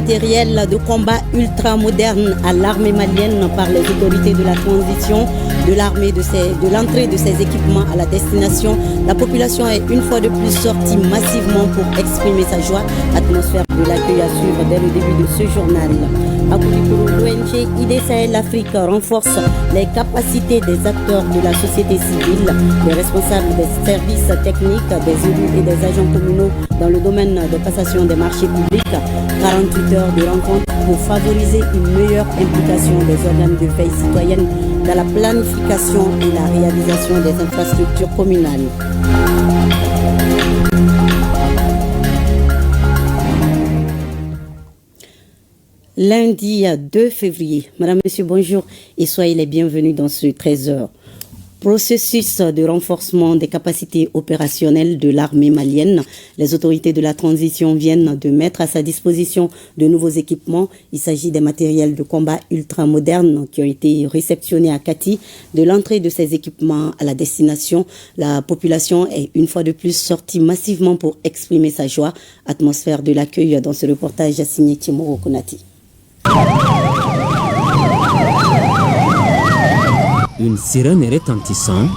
matériel de combat ultra moderne à l'armée malienne par les autorités de la transition de l'entrée de ces équipements à la destination. La population est une fois de plus sortie massivement pour exprimer sa joie. Atmosphère de l'accueil à suivre dès le début de ce journal. À Koulipourou, l'ONG ID Sahel Afrique renforce les capacités des acteurs de la société civile, des responsables des services techniques, des élus et des agents communaux dans le domaine de passation des marchés publics. 48 heures de rencontre pour favoriser une meilleure implication des organes de veille citoyenne dans la planification et la réalisation des infrastructures communales. Lundi 2 février. Madame, Monsieur, bonjour et soyez les bienvenus dans ce 13h. Processus de renforcement des capacités opérationnelles de l'armée malienne. Les autorités de la transition viennent de mettre à sa disposition de nouveaux équipements. Il s'agit des matériels de combat ultra-modernes qui ont été réceptionnés à Kati. De l'entrée de ces équipements à la destination, la population est une fois de plus sortie massivement pour exprimer sa joie. Atmosphère de l'accueil dans ce reportage signé Timoro Konati. Une sirène retentissante,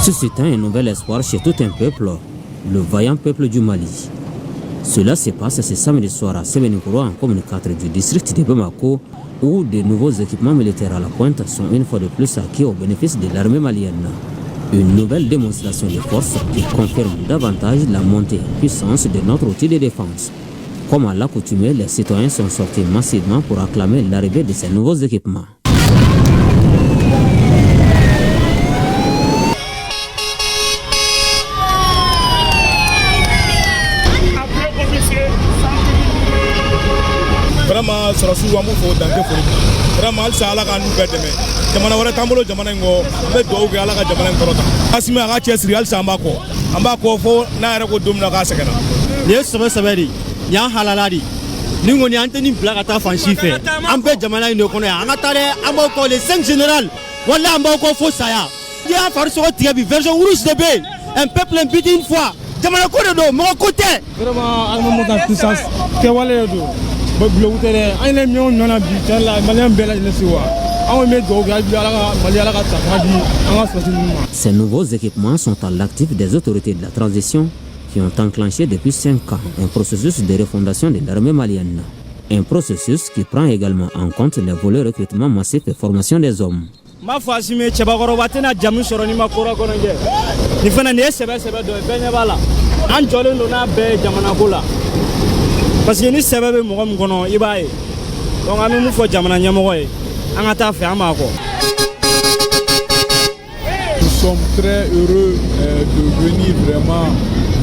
suscitant un nouvel espoir chez tout un peuple, le vaillant peuple du Mali. Cela se passe ce samedi soir à Sébenikoro, en commune 4 du district de Bamako, où de nouveaux équipements militaires à la pointe sont une fois de plus acquis au bénéfice de l'armée malienne. Une nouvelle démonstration de force qui confirme davantage la montée en puissance de notre outil de défense. Comme à l'accoutumée, les citoyens sont sortis massivement pour acclamer l'arrivée de ces nouveaux équipements. Vraiment, surasiw an b'u fo danke foli vraiment halisa ala ka n'u bɛɛ dɛmɛ jamana wɛrɛ t'an bolo jamana in kɔ an bɛ dugawu kɛ ala ka jamana in kɔrɔta Asimi a ka cɛsiri halisa an b'a kɔ fo n'a yɛrɛ ko don min na k'a sɛgɛnna nin ye sɛbɛ de nin y'an halala de ni kɔni an tɛ nin bila ka taa fan si fɛ an bɛɛ jamana in de kɔnɔ yan an ka taa dɛ an b'aw kɔ les 5 général wala an b'aw kɔ fo saya n'i y'a farisogo tigɛ bi version rouge de bɛ yen un peuple invité une fois jamana ko de don mɔgɔ ko tɛ vraiment an ka monter en puissance kɛwale de don. Ces nouveaux équipements sont à l'actif des autorités de la transition qui ont enclenché depuis 5 ans un processus de refondation de l'armée malienne. Un processus qui prend également en compte les volets recrutement massif et formation des hommes. Parce que ni sɛbɛ bɛ mɔgɔ min kɔnɔ i b'a ye donc an bɛ mun fɔ jamana ɲɛmɔgɔ ye an ka taa fɛ an b'a kɔ. Nous sommes très heureux de venir vraiment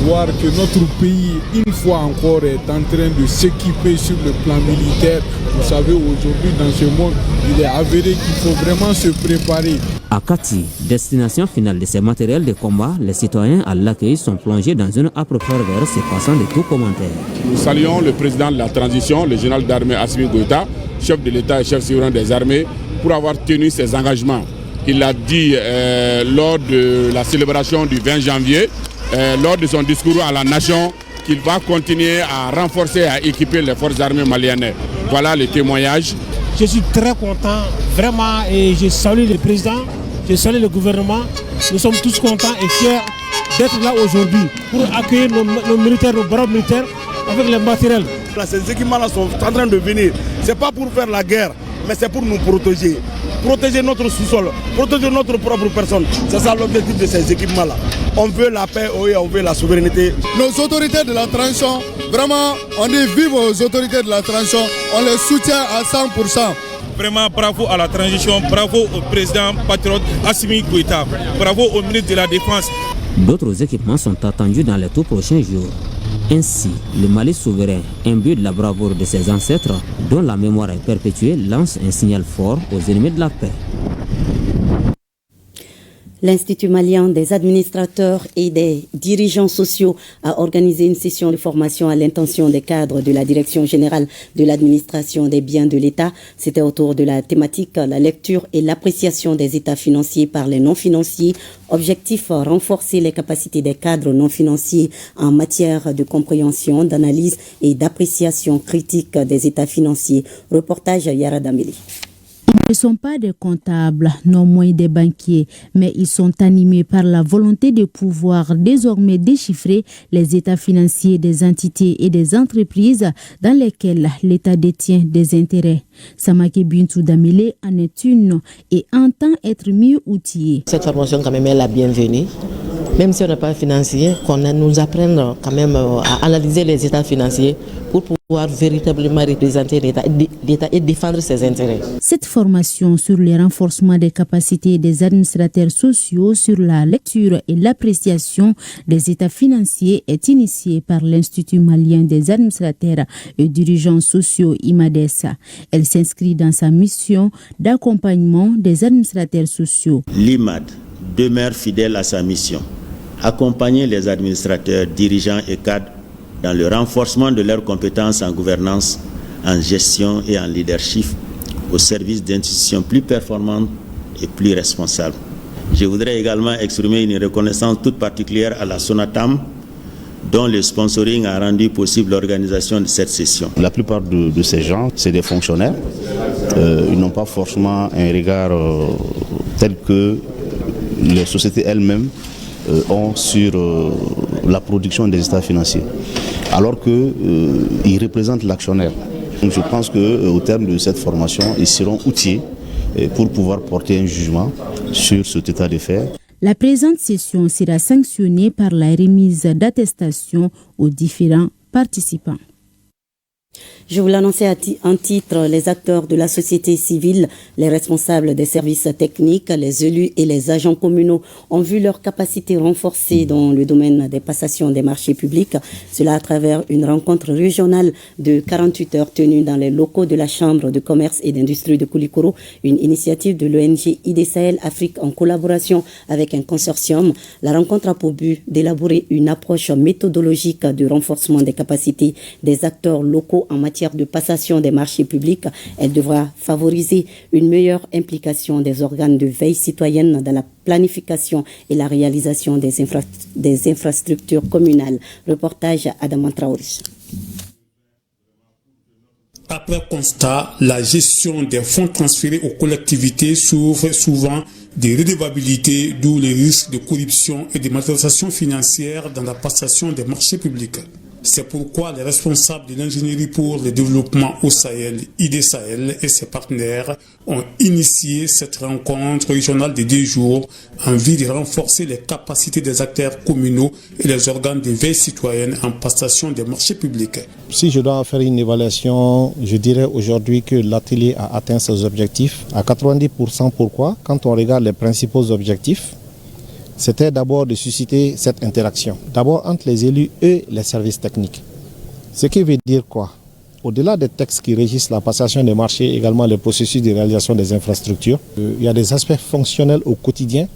voir que notre pays, une fois encore, est en train de s'équiper sur le plan militaire. Vous savez, aujourd'hui, dans ce monde, il est avéré qu'il faut vraiment se préparer. À Kati, destination finale de ces matériels de combat, les citoyens à l'accueil sont plongés dans une âpre perverse passant de tout commentaire. Nous saluons le président de la transition, le général d'armée Assimi Goïta, chef de l'État et chef souverain des armées, pour avoir tenu ses engagements. Il l'a dit lors de la célébration du 20 janvier, lors de son discours à la nation, qu'il va continuer à renforcer et à équiper les forces armées maliennes. Voilà le témoignage. Je suis très content, vraiment, et je salue le président, je salue le gouvernement. Nous sommes tous contents et fiers d'être là aujourd'hui pour accueillir nos militaires, nos braves militaires avec le matériel. Ces équipements-là sont en train de venir. Ce n'est pas pour faire la guerre, mais c'est pour nous protéger. Protéger notre sous-sol, protéger notre propre personne. C'est ça l'objectif de ces équipements-là. On veut la paix, oui, on veut la souveraineté. Nos autorités de la transition, vraiment, on est vive aux autorités de la transition, on les soutient à 100%. Vraiment, bravo à la transition, bravo au président patriote Assimi Goïta, bravo au ministre de la Défense. D'autres équipements sont attendus dans les tout prochains jours. Ainsi, le Mali souverain, imbu de la bravoure de ses ancêtres, dont la mémoire est perpétuée, lance un signal fort aux ennemis de la paix. L'Institut malien des administrateurs et des dirigeants sociaux a organisé une session de formation à l'intention des cadres de la Direction générale de l'administration des biens de l'État. C'était autour de la thématique la lecture et l'appréciation des états financiers par les non-financiers. Objectif, renforcer les capacités des cadres non-financiers en matière de compréhension, d'analyse et d'appréciation critique des états financiers. Reportage Yara Dameli. Ils ne sont pas des comptables, non moins des banquiers, mais ils sont animés par la volonté de pouvoir désormais déchiffrer les états financiers des entités et des entreprises dans lesquelles l'État détient des intérêts. Samake Bintou Damele en est une et entend être mieux outillée. Cette formation quand même est la bienvenue. Même si on n'est pas financier, qu'on nous apprenne quand même à analyser les états financiers pour pouvoir véritablement représenter l'État et défendre ses intérêts. Cette formation sur le renforcement des capacités des administrateurs sociaux sur la lecture et l'appréciation des états financiers est initiée par l'Institut malien des administrateurs et dirigeants sociaux IMADES. Elle s'inscrit dans sa mission d'accompagnement des administrateurs sociaux. L'IMAD demeure fidèle à sa mission. Accompagner les administrateurs, dirigeants et cadres dans le renforcement de leurs compétences en gouvernance, en gestion et en leadership au service d'institutions plus performantes et plus responsables. Je voudrais également exprimer une reconnaissance toute particulière à la SONATAM, dont le sponsoring a rendu possible l'organisation de cette session. La plupart de ces gens, c'est des fonctionnaires. Ils n'ont pas forcément un regard tel que les sociétés elles-mêmes ont sur la production des états financiers, alors qu'ils représentent l'actionnaire. Donc je pense qu'au terme de cette formation, ils seront outillés pour pouvoir porter un jugement sur cet état de fait. La présente session sera sanctionnée par la remise d'attestations aux différents participants. Je vous l'annonçais en titre, les acteurs de la société civile, les responsables des services techniques, les élus et les agents communaux ont vu leurs capacités renforcées dans le domaine des passations des marchés publics. Cela à travers une rencontre régionale de 48 heures tenue dans les locaux de la Chambre de commerce et d'industrie de Koulikoro, une initiative de l'ONG ID Sahel Afrique en collaboration avec un consortium. La rencontre a pour but d'élaborer une approche méthodologique de renforcement des capacités des acteurs locaux en matière de passation des marchés publics. Elle devra favoriser une meilleure implication des organes de veille citoyenne dans la planification et la réalisation des infrastructures communales. Reportage Adam Traoré. Après constat, la gestion des fonds transférés aux collectivités souffre souvent des redevabilités, d'où les risques de corruption et de malversation financière dans la passation des marchés publics. C'est pourquoi les responsables de l'ingénierie pour le développement au Sahel, ID Sahel et ses partenaires ont initié cette rencontre régionale de 2 jours en vue de renforcer les capacités des acteurs communaux et les organes de veille citoyenne en passation des marchés publics. Si je dois faire une évaluation, je dirais aujourd'hui que l'atelier a atteint ses objectifs à 90%. Pourquoi ? Quand on regarde les principaux objectifs, c'était d'abord de susciter cette interaction, d'abord entre les élus et les services techniques. Ce qui veut dire quoi ? Au-delà des textes qui régissent la passation des marchés, également le processus de réalisation des infrastructures, il y a des aspects fonctionnels au quotidien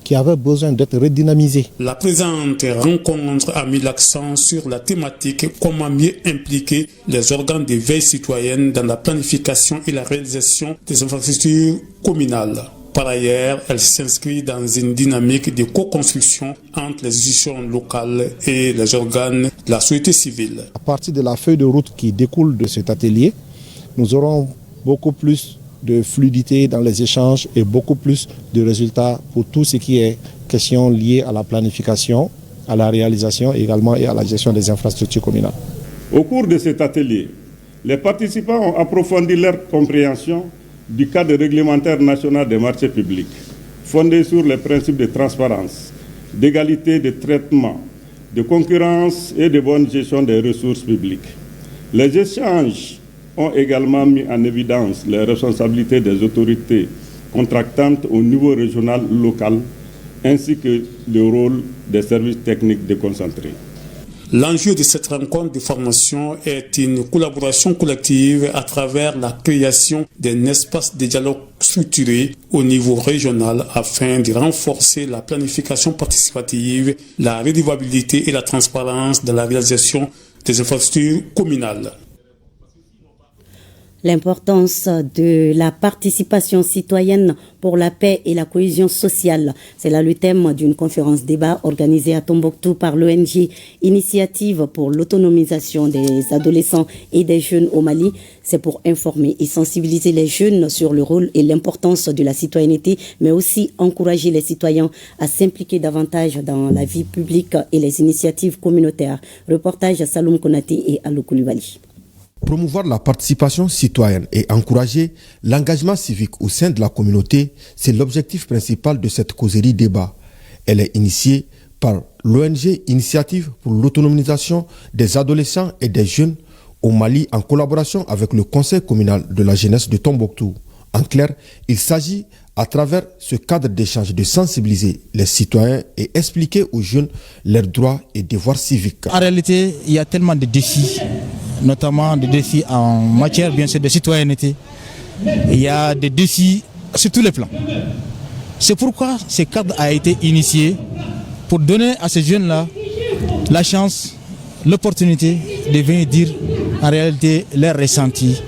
qui avaient besoin d'être redynamisés. La présente rencontre a mis l'accent sur la thématique comment mieux impliquer les organes de veille citoyenne dans la planification et la réalisation des infrastructures communales. Par ailleurs, elle s'inscrit dans une dynamique de co-construction entre les institutions locales et les organes de la société civile. À partir de la feuille de route qui découle de cet atelier, nous aurons beaucoup plus de fluidité dans les échanges et beaucoup plus de résultats pour tout ce qui est question liée à la planification, à la réalisation également et à la gestion des infrastructures communales. Au cours de cet atelier, les participants ont approfondi leur compréhension du cadre réglementaire national des marchés publics, fondé sur les principes de transparence, d'égalité de traitement, de concurrence et de bonne gestion des ressources publiques. Les échanges ont également mis en évidence les responsabilités des autorités contractantes au niveau régional, local, ainsi que le rôle des services techniques déconcentrés. L'enjeu de cette rencontre de formation est une collaboration collective à travers la création d'un espace de dialogue structuré au niveau régional afin de renforcer la planification participative, la redevabilité et la transparence dans la réalisation des infrastructures communales. L'importance de la participation citoyenne pour la paix et la cohésion sociale. C'est là le thème d'une conférence débat organisée à Tombouctou par l'ONG Initiative pour l'autonomisation des adolescents et des jeunes au Mali. C'est pour informer et sensibiliser les jeunes sur le rôle et l'importance de la citoyenneté, mais aussi encourager les citoyens à s'impliquer davantage dans la vie publique et les initiatives communautaires. Reportage Saloum Konaté et Alou Koulibaly. Promouvoir la participation citoyenne et encourager l'engagement civique au sein de la communauté, c'est l'objectif principal de cette causerie débat. Elle est initiée par l'ONG Initiative pour l'autonomisation des adolescents et des jeunes au Mali en collaboration avec le Conseil communal de la jeunesse de Tombouctou. En clair, il s'agit à travers ce cadre d'échange de sensibiliser les citoyens et expliquer aux jeunes leurs droits et devoirs civiques. En réalité, il y a tellement de défis, notamment des défis en matière bien sûr de citoyenneté. Il y a des défis sur tous les plans. C'est pourquoi ce cadre a été initié pour donner à ces jeunes-là la chance, l'opportunité de venir dire en réalité leurs ressentis,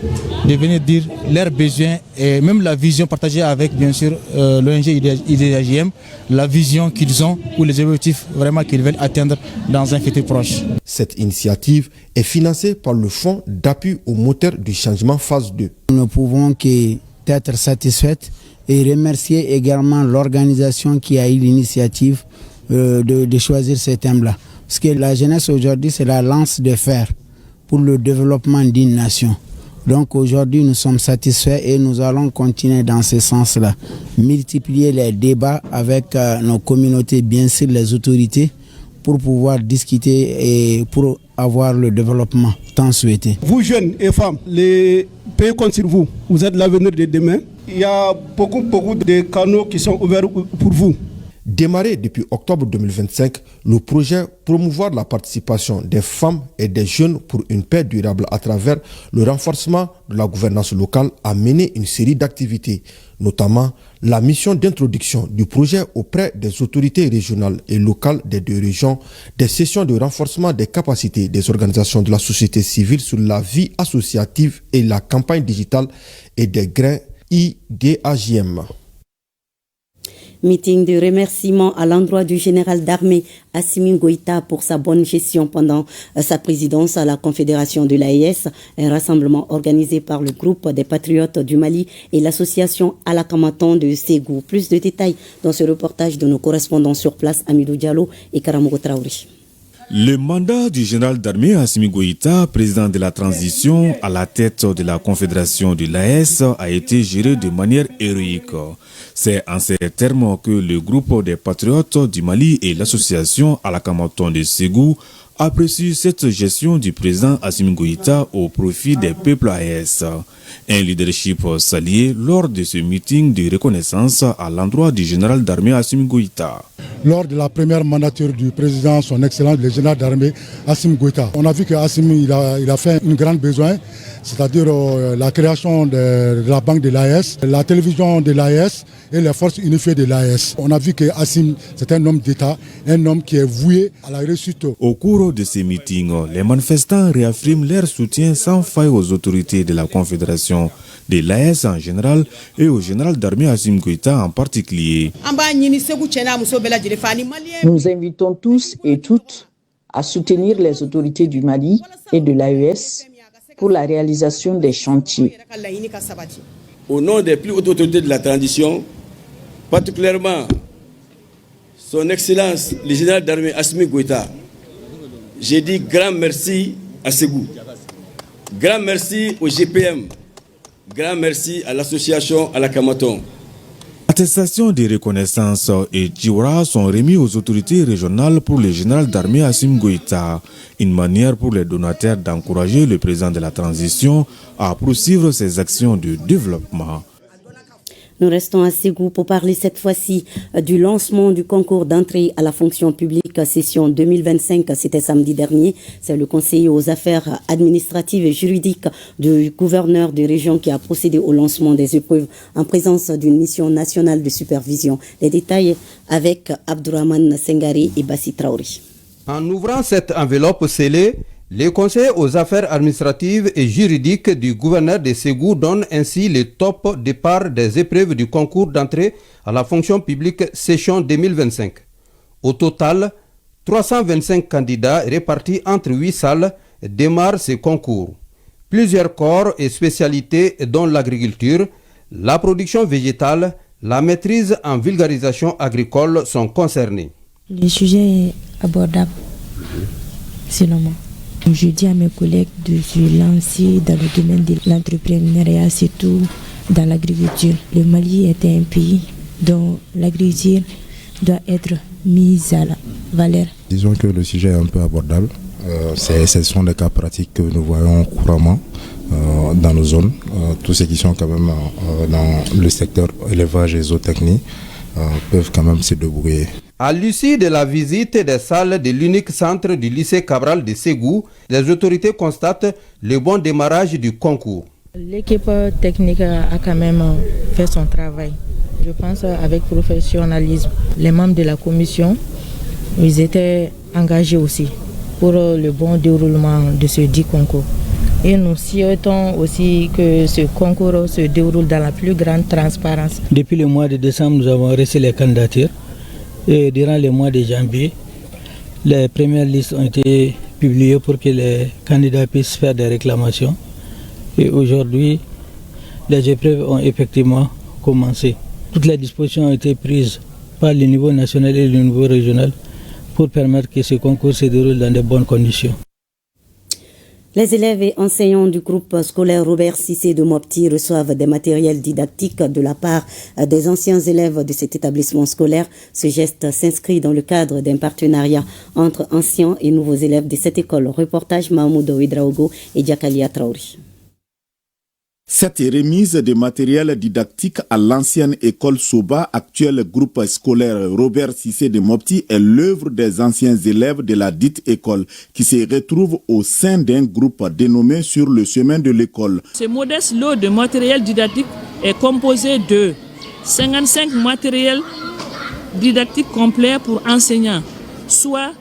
de venir dire leurs besoins et même la vision partagée avec bien sûr l'ONG IDAJM, la vision qu'ils ont ou les objectifs vraiment qu'ils veulent atteindre dans un futur proche. Cette initiative est financée par le Fonds d'appui au moteur du changement phase 2. Nous ne pouvons qu'être satisfaits et remercier également l'organisation qui a eu l'initiative de choisir ce thème-là. Parce que la jeunesse aujourd'hui, c'est la lance de fer pour le développement d'une nation. Donc aujourd'hui, nous sommes satisfaits et nous allons continuer dans ce sens-là. Multiplier les débats avec nos communautés, bien sûr les autorités, pour pouvoir discuter et pour avoir le développement tant souhaité. Vous jeunes et femmes, les pays comptent sur vous. Vous êtes l'avenir de demain. Il y a beaucoup de canaux qui sont ouverts pour vous. Démarré depuis octobre 2025, le projet promouvoir la participation des femmes et des jeunes pour une paix durable à travers le renforcement de la gouvernance locale a mené une série d'activités, notamment la mission d'introduction du projet auprès des autorités régionales et locales des deux régions, des sessions de renforcement des capacités des organisations de la société civile sur la vie associative et la campagne digitale et des grains IDAJM. Meeting de remerciement à l'endroit du général d'armée Assimi Goïta pour sa bonne gestion pendant sa présidence à la Confédération de l'AES, un rassemblement organisé par le groupe des Patriotes du Mali et l'association Alakamaton de Ségou. Plus de détails dans ce reportage de nos correspondants sur place, Amidou Diallo et Karamogo Traoré. Le mandat du général d'armée Assimi Goïta, président de la transition à la tête de la Confédération de l'AES, a été géré de manière héroïque. C'est en ces termes que le groupe des Patriotes du Mali et l'association Alakamaton de Ségou apprécient cette gestion du président Assimi Goïta au profit des peuples AES. Un leadership salué lors de ce meeting de reconnaissance à l'endroit du général d'armée Assimi Goïta. Lors de la première mandature du président, son excellence, le général d'armée Assimi Goïta, on a vu qu'Assimi il a fait une grande besoin, c'est-à-dire la création de la banque de l'AES, la télévision de l'AES et les forces unifiées de l'AES. On a vu qu'Assimi, c'est un homme d'État, un homme qui est voué à la réussite. Au cours de ces meetings, les manifestants réaffirment leur soutien sans faille aux autorités de la Confédération de l'AES en général et au général d'armée Assimi Goïta en particulier. Nous invitons tous et toutes à soutenir les autorités du Mali et de l'AES pour la réalisation des chantiers. Au nom des plus hautes autorités de la transition, particulièrement son Excellence le général d'armée Assimi Goïta, j'ai dit grand merci à Ségou, grand merci au GPM, grand merci à l'association Alakamaton. Attestations de reconnaissance et Djiwara sont remis aux autorités régionales pour le général d'armée Assimi Goïta, une manière pour les donataires d'encourager le président de la transition à poursuivre ses actions de développement. Nous restons à Ségou pour parler cette fois-ci du lancement du concours d'entrée à la fonction publique session 2025. C'était samedi dernier. C'est le conseiller aux affaires administratives et juridiques du gouverneur de région qui a procédé au lancement des épreuves en présence d'une mission nationale de supervision. Les détails avec Abdourahmane Sengari et Bassi Traoré. En ouvrant cette enveloppe scellée, les conseillers aux affaires administratives et juridiques du gouverneur de Ségou donnent ainsi le top départ des épreuves du concours d'entrée à la fonction publique session 2025. Au total, 325 candidats répartis entre 8 salles démarrent ce concours. Plusieurs corps et spécialités dont l'agriculture, la production végétale, la maîtrise en vulgarisation agricole sont concernés. Le sujet est abordable, selon moi. Je dis à mes collègues de se lancer dans le domaine de l'entrepreneuriat, surtout dans l'agriculture. Le Mali est un pays dont l'agriculture doit être mise à la valeur. Disons que le sujet est un peu abordable. Ce sont des cas pratiques que nous voyons couramment dans nos zones. Tous ceux qui sont quand même dans le secteur élevage et zootechnie peuvent quand même se débrouiller. À l'issue de la visite des salles de l'unique centre du lycée Cabral de Ségou, les autorités constatent le bon démarrage du concours. L'équipe technique a quand même fait son travail, je pense avec professionnalisme. Les membres de la commission, ils étaient engagés aussi pour le bon déroulement de ce dit concours. Et nous souhaitons aussi que ce concours se déroule dans la plus grande transparence. Depuis le mois de décembre, nous avons reçu les candidatures. Et durant le mois de janvier, les premières listes ont été publiées pour que les candidats puissent faire des réclamations. Et aujourd'hui, les épreuves ont effectivement commencé. Toutes les dispositions ont été prises par le niveau national et le niveau régional pour permettre que ce concours se déroule dans de bonnes conditions. Les élèves et enseignants du groupe scolaire Robert Cissé de Mopti reçoivent des matériels didactiques de la part des anciens élèves de cet établissement scolaire. Ce geste s'inscrit dans le cadre d'un partenariat entre anciens et nouveaux élèves de cette école. Reportage Mahmoud Ouidraogo et Diakalia Traoré. Cette remise de matériel didactique à l'ancienne école Soba, actuel groupe scolaire Robert Cissé de Mopti, est l'œuvre des anciens élèves de la dite école qui se retrouvent au sein d'un groupe dénommé Sur le chemin de l'école. Ce modeste lot de matériel didactique est composé de 55 matériels didactiques complets pour enseignants, soit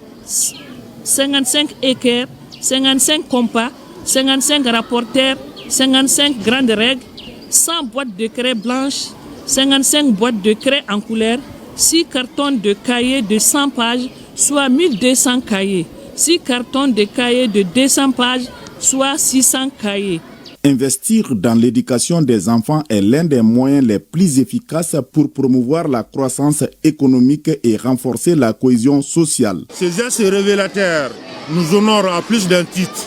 55 équerres, 55 compas, 55 rapporteurs, 55 grandes règles, 100 boîtes de craie blanches, 55 boîtes de craie en couleur, 6 cartons de cahiers de 100 pages, soit 1200 cahiers, 6 cartons de cahiers de 200 pages, soit 600 cahiers. Investir dans l'éducation des enfants est l'un des moyens les plus efficaces pour promouvoir la croissance économique et renforcer la cohésion sociale. Ces gestes révélateurs nous honorent à plus d'un titre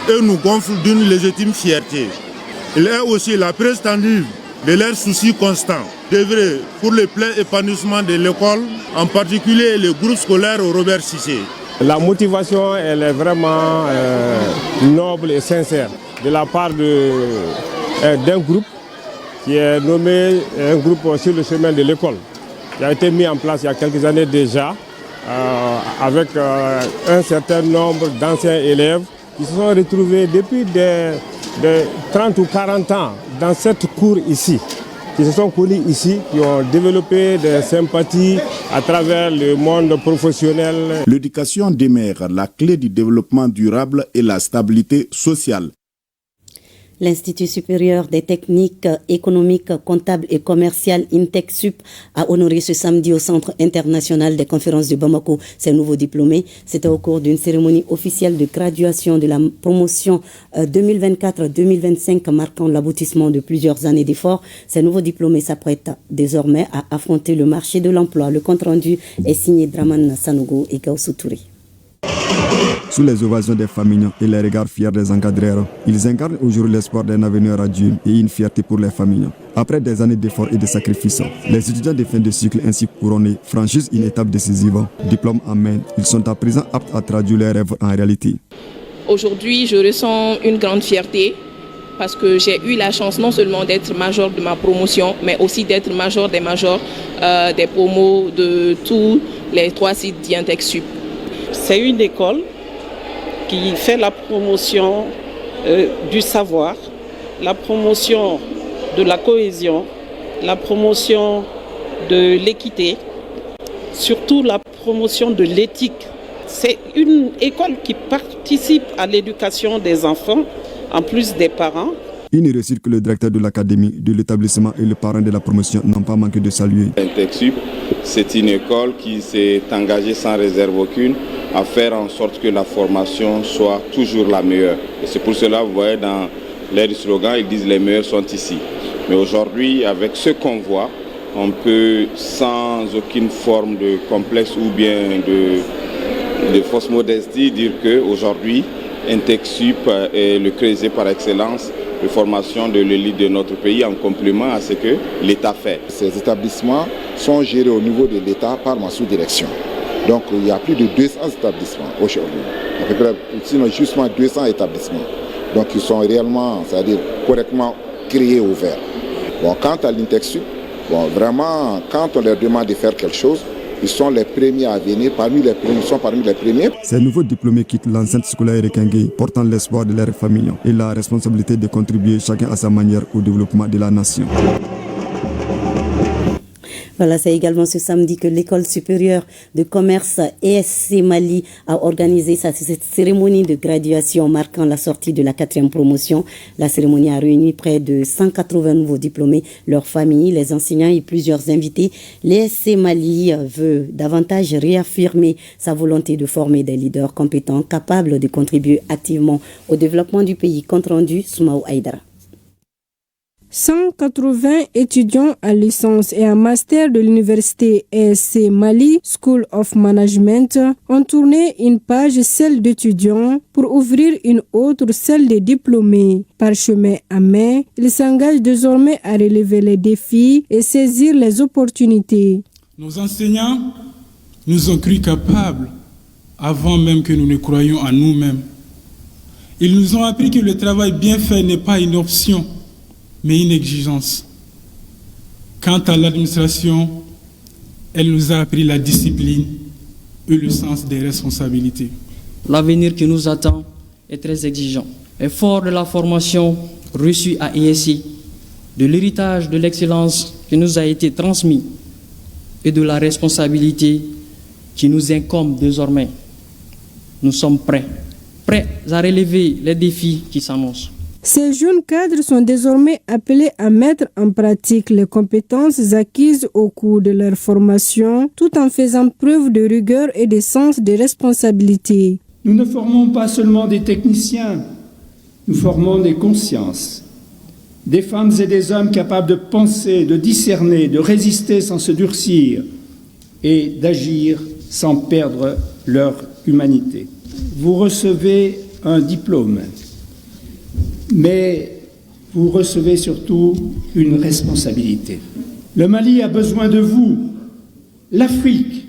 et nous gonflent d'une légitime fierté. Il est aussi la preuve tendue de leurs soucis constants d'œuvrer pour le plein épanouissement de l'école, en particulier le groupe scolaire Robert Cissé. La motivation, elle est vraiment noble et sincère de la part d'un groupe qui est nommé un groupe Sur le chemin de l'école, qui a été mis en place il y a quelques années déjà, avec un certain nombre d'anciens élèves qui se sont retrouvés depuis des 30 ou 40 ans dans cette cour ici, qui se sont connus ici, qui ont développé des sympathies à travers le monde professionnel. L'éducation demeure la clé du développement durable et la stabilité sociale. L'Institut supérieur des techniques économiques, comptables et commerciales INTECSUP a honoré ce samedi au Centre international des conférences de Bamako ses nouveaux diplômés. C'était au cours d'une cérémonie officielle de graduation de la promotion 2024-2025 marquant l'aboutissement de plusieurs années d'efforts. Ces nouveaux diplômés s'apprêtent désormais à affronter le marché de l'emploi. Le compte-rendu est signé Draman Sanogo et Gaussou Touré. Sous les ovations des familles et les regards fiers des encadreurs, ils incarnent aujourd'hui l'espoir d'un avenir radieux et une fierté pour les familles. Après des années d'efforts et de sacrifices, les étudiants de fin de cycle ainsi couronnés franchissent une étape décisive. Diplôme en main, ils sont à présent aptes à traduire leurs rêves en réalité. Aujourd'hui, je ressens une grande fierté parce que j'ai eu la chance non seulement d'être major de ma promotion, mais aussi d'être major des majors des promos de tous les 3 sites d'INTECSUP. C'est une école qui fait la promotion du savoir, la promotion de la cohésion, la promotion de l'équité, surtout la promotion de l'éthique. C'est une école qui participe à l'éducation des enfants, en plus des parents. Une réussite que le directeur de l'académie, de l'établissement et le parrain de la promotion n'ont pas manqué de saluer. INTECSUP, c'est une école qui s'est engagée sans réserve aucune à faire en sorte que la formation soit toujours la meilleure. Et c'est pour cela, vous voyez, dans leur slogan, ils disent les meilleurs sont ici. Mais aujourd'hui, avec ce qu'on voit, on peut, sans aucune forme de complexe ou bien de fausse modestie, dire qu'aujourd'hui, INTECSUP est le creuset par excellence de formation de l'élite de notre pays en complément à ce que l'État fait. Ces établissements sont gérés au niveau de l'État par ma sous-direction. Donc il y a plus de 200 établissements aujourd'hui, à peu près, sinon justement 200 établissements. Donc ils sont réellement, c'est-à-dire correctement créés, ouverts. Bon, quant à l'INTECSUP, bon, vraiment, quand on leur demande de faire quelque chose, ils sont les premiers à venir, ils sont parmi les premiers. Ces nouveaux diplômés quittent l'enceinte scolaire Rekengé, portant l'espoir de leur famille et la responsabilité de contribuer chacun à sa manière au développement de la nation. Voilà, c'est également ce samedi que l'École supérieure de commerce ESC Mali a organisé cette cérémonie de graduation marquant la sortie de la 4e promotion. La cérémonie a réuni près de 180 nouveaux diplômés, leurs familles, les enseignants et plusieurs invités. L'ESC Mali veut davantage réaffirmer sa volonté de former des leaders compétents, capables de contribuer activement au développement du pays. Compte rendu, Soumaou Aïdara. 180 étudiants en licence et en master de l'université ESC Mali School of Management ont tourné une page, celle d'étudiants, pour ouvrir une autre, celle des diplômés. Parchemin à main, ils s'engagent désormais à relever les défis et saisir les opportunités. Nos enseignants nous ont cru capables avant même que nous ne croyions en nous-mêmes. Ils nous ont appris que le travail bien fait n'est pas une option, mais une exigence. Quant à l'administration, elle nous a appris la discipline et le sens des responsabilités. L'avenir qui nous attend est très exigeant. Et fort de la formation reçue à ISI, de l'héritage de l'excellence qui nous a été transmis et de la responsabilité qui nous incombe désormais, nous sommes prêts à relever les défis qui s'annoncent. Ces jeunes cadres sont désormais appelés à mettre en pratique les compétences acquises au cours de leur formation, tout en faisant preuve de rigueur et de sens des responsabilités. Nous ne formons pas seulement des techniciens, nous formons des consciences, des femmes et des hommes capables de penser, de discerner, de résister sans se durcir et d'agir sans perdre leur humanité. Vous recevez un diplôme, mais vous recevez surtout une responsabilité. Le Mali a besoin de vous, l'Afrique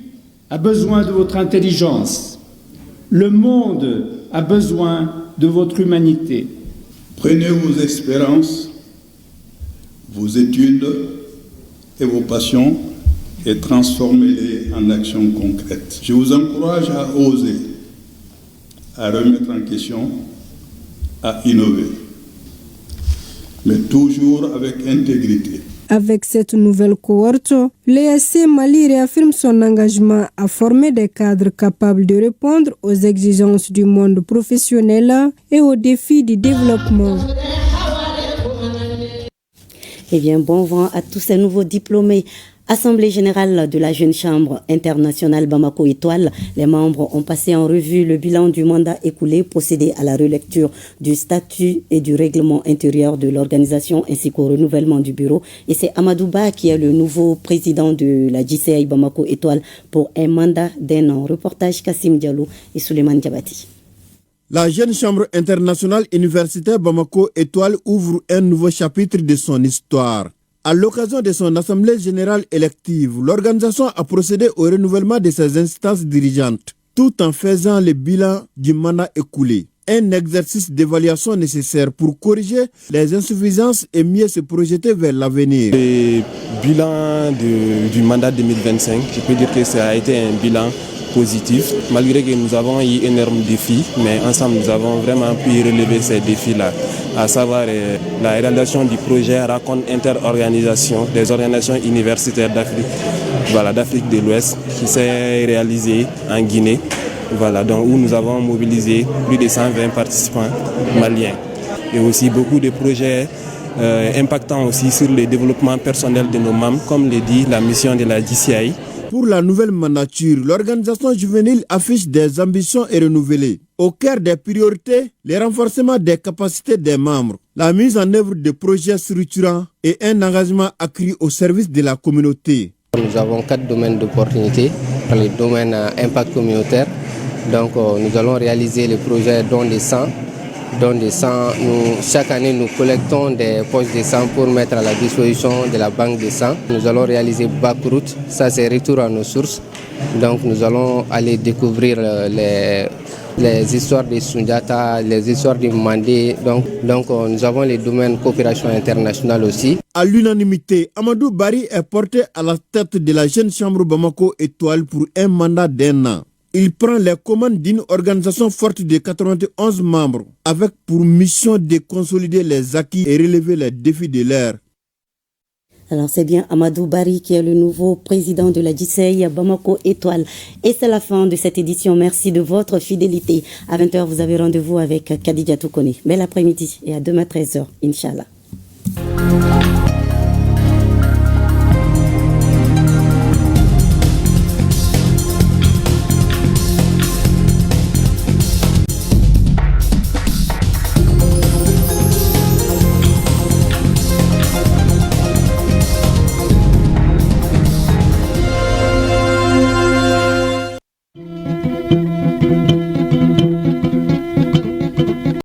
a besoin de votre intelligence, le monde a besoin de votre humanité. Prenez vos expériences, vos études et vos passions et transformez-les en actions concrètes. Je vous encourage à oser, à remettre en question, à innover, mais toujours avec intégrité. Avec cette nouvelle cohorte, l'ESC Mali réaffirme son engagement à former des cadres capables de répondre aux exigences du monde professionnel et aux défis du développement. Eh bien, bon vent à tous ces nouveaux diplômés. Assemblée générale de la Jeune Chambre internationale Bamako Étoile, les membres ont passé en revue le bilan du mandat écoulé, procédé à la relecture du statut et du règlement intérieur de l'organisation ainsi qu'au renouvellement du bureau. Et c'est Amadouba qui est le nouveau président de la JCI Bamako Étoile pour un mandat d'un an. Reportage Kassim Diallo et Suleiman Diabati. La Jeune Chambre internationale universitaire Bamako Étoile ouvre un nouveau chapitre de son histoire. À l'occasion de son assemblée générale élective, l'organisation a procédé au renouvellement de ses instances dirigeantes, tout en faisant le bilan du mandat écoulé. un exercice d'évaluation nécessaire pour corriger les insuffisances et mieux se projeter vers l'avenir. Le bilan du mandat 2025, je peux dire que ça a été un bilan positif, malgré que nous avons eu énormes défis, mais ensemble nous avons vraiment pu relever ces défis-là, à savoir la réalisation du projet Rencontre interorganisation des organisations universitaires d'Afrique de l'Ouest, qui s'est réalisé en Guinée, donc où nous avons mobilisé plus de 120 participants maliens, et aussi beaucoup de projets impactant aussi sur le développement personnel de nos membres, comme le dit la mission de la JCI. Pour la nouvelle mandature, l'organisation juvénile affiche des ambitions et renouvelées. Au cœur des priorités, le renforcement des capacités des membres, la mise en œuvre de projets structurants et un engagement accru au service de la communauté. Nous avons 4 domaines d'opportunité. Le domaine impact communautaire, donc nous allons réaliser le projet don de sang. Chaque année, nous collectons des poches de sang pour mettre à la disposition de la banque de sang. Nous allons réaliser Backroute, ça c'est retour à nos sources. Donc nous allons aller découvrir les histoires de Sundiata, les histoires du Mandé. Donc nous avons les domaines coopération internationale aussi. À l'unanimité, Amadou Barry est porté à la tête de la jeune chambre Bamako Étoile pour un mandat d'1 an. Il prend les commandes d'une organisation forte de 91 membres, avec pour mission de consolider les acquis et relever les défis de l'ère. Alors c'est bien Amadou Barry qui est le nouveau président de la JCI Bamako Étoile. Et c'est la fin de cette édition. Merci de votre fidélité. À 20h, vous avez rendez-vous avec Khadija Toukone. Bel après-midi et à demain 13h, Inch'Allah.